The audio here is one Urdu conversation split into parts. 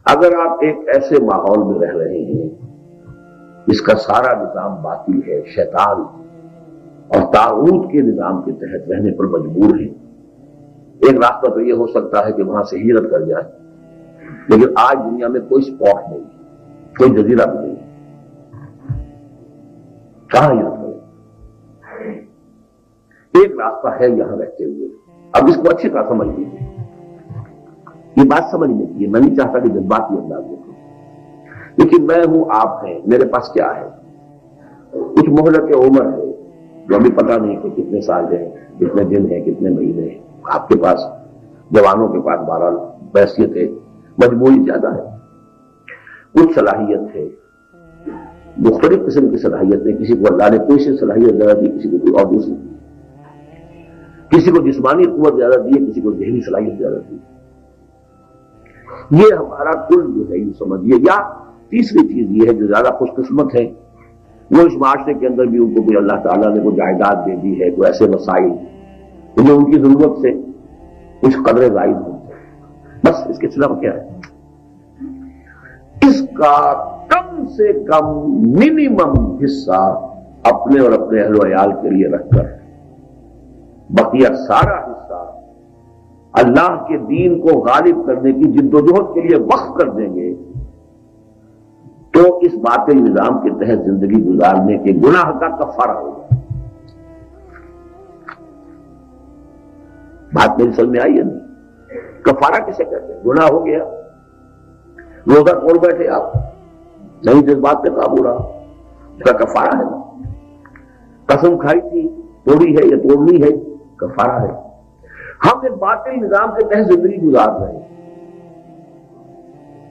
اگر آپ ایک ایسے ماحول میں رہ رہے ہیں جس کا سارا نظام باطل ہے، شیطان اور طاغوت کے نظام کے تحت رہنے پر مجبور ہیں، ایک راستہ تو یہ ہو سکتا ہے کہ وہاں سے ہجرت کر جائے، لیکن آج دنیا میں کوئی اسپاٹ نہیں، کوئی جزیرہ بھی نہیں، کہاں ہجرت کریں؟ ایک راستہ ہے یہاں رہتے ہوئے۔ اب اس کو اچھی طرح سمجھ لیجیے، یہ بات سمجھنے کی ہے، میں نہیں چاہتا کہ جذباتی انداز میں کروں، لیکن میں ہوں، آپ ہیں، میرے پاس کیا ہے؟ کچھ مہلت عمر ہے جو ابھی پتہ نہیں کہ کتنے سال ہیں، کتنے دن ہیں، کتنے مہینے ہیں۔ آپ کے پاس، جوانوں کے پاس بہرحال بحثیت ہے، مجموعی زیادہ ہے، کچھ صلاحیت ہے، مختلف قسم کی صلاحیت ہے، کسی کو اللہ نے کوئی سی صلاحیت زیادہ دی، کسی کو کوئی اور دوسری، کسی کو جسمانی قوت زیادہ دی، کسی کو ذہنی صلاحیت زیادہ دی۔ یہ ہمارا کل جو ہے یہ سمجھیے۔ یا تیسری چیز یہ ہے جو زیادہ خوش قسمت ہے، وہ اس معاشرے کے اندر بھی ان کو کوئی اللہ تعالیٰ نے کوئی جائیداد دے دی ہے، کوئی ایسے وسائل جو ان کی ضرورت سے کچھ قدرے زائد ہوں، بس اس کے خلاف کیا ہے؟ اس کا کم سے کم منیمم حصہ اپنے اور اپنے اہل و عیال کے لیے رکھ کر بقیہ سارا حصہ اللہ کے دین کو غالب کرنے کی جدوجہد کے لیے وقف کر دیں گے تو اس باطل نظام کے تحت زندگی گزارنے کے گناہ کا کفارہ ہوگا۔ بات میری سمجھ میں آئی ہے نہیں؟ کفارہ کسے کہتے ہیں؟ گناہ ہو گیا، روزہ توڑ بیٹھے آپ، نہیں جس بات پہ قابو رہا، اس کا کفارہ ہے نا۔ قسم کھائی تھی، توڑی ہے یا توڑنی ہے، کفارہ ہے۔ ہم ایک باطل نظام کے تحت زندگی گزار رہے ہیں،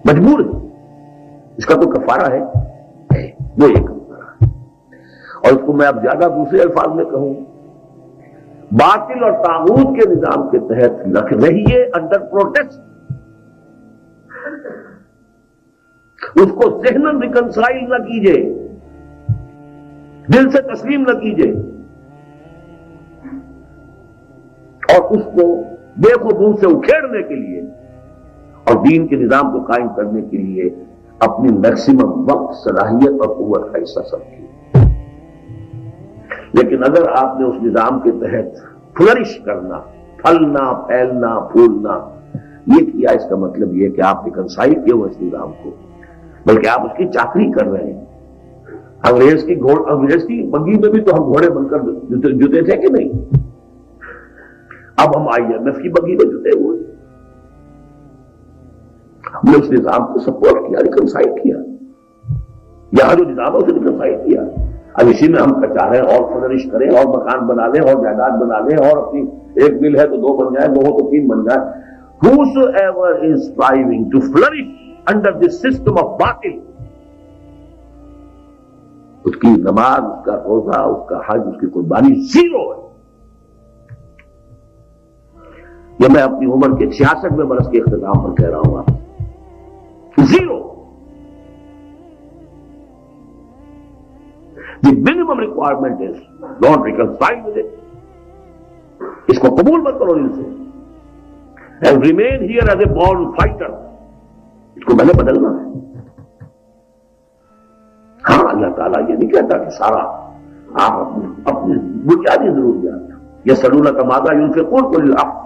مجبور ہیں، اس کا تو کفارہ ہے، وہ ایک کفارہ ہے۔ اور اس کو میں اب زیادہ دوسرے الفاظ میں کہوں، باطل اور طاغوت کے نظام کے تحت رکھ رہیے انڈر پروٹیسٹ، اس کو ذہناً ریکنسائل نہ کیجیے، دل سے تسلیم نہ کیجیے، اور اس کو بے خودوں سے اکھیڑنے کے لیے اور دین کے نظام کو قائم کرنے کے لیے اپنی میکسیمم وقت، صلاحیت اور قوت کا حصہ سمجھیے۔ لیکن اگر آپ نے اس نظام کے تحت فلرش کرنا، پھلنا، پھیلنا، پھولنا یہ کیا، اس کا مطلب یہ کہ آپ ریکنسائل کیے ہوئے اس نظام کو، بلکہ آپ اس کی چاکری کر رہے ہیں۔ انگریز کی بگی میں بھی تو ہم گھوڑے بن کر جتے تھے کہ نہیں؟ اب ہم IMF کی بگی میں جتے ہوئے، ہم نے اس نظام کو سپورٹ کیا، ریکنسائل کیا، یہاں جو نظام ہے اسے ریکنسائل کیا۔ اب اسی میں ہم کچا رہے ہیں اور فلرش کریں اور مکان بنا لیں اور جائیداد بنا لیں اور اپنی ایک مل ہے تو 2 بن جائے، 2 ہو تو 3 بن جائے۔ Whosoever is striving to flourish under this system of باطل، اس کی نماز، اس کا روزہ، اس کا حج، اس کی قربانی زیرو ہے۔ یہ میں اپنی عمر کے 66ویں برس کے اختتام پر کہہ رہا ہوں، آپ zero. The minimum requirement is don't reconcile with it، اس کو قبول مت کرو دل سے، and remain here as a born fighter، اس کو میں نے بدلنا ہے۔ ہاں، اللہ تعالیٰ یہ نہیں کہتا کہ سارا آپ اپنی بنیادی ضروریات، یسألونک ماذا ينفقون قل العفو،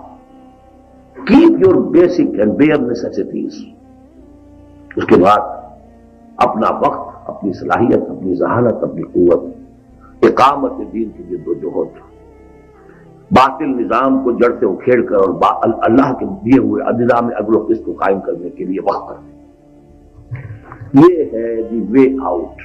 keep your basic and bare necessities، اس کے بعد اپنا وقت، اپنی صلاحیت، اپنی ذہانت، اپنی قوت، اقامت دین کی جدوجہد، باطل نظام کو جڑ سے اکھیڑ کر اور اللہ کے دیے ہوئے نظام عدل و قسط کو قائم کرنے کے لیے وقت کریں۔ یہ ہے دی وے آؤٹ۔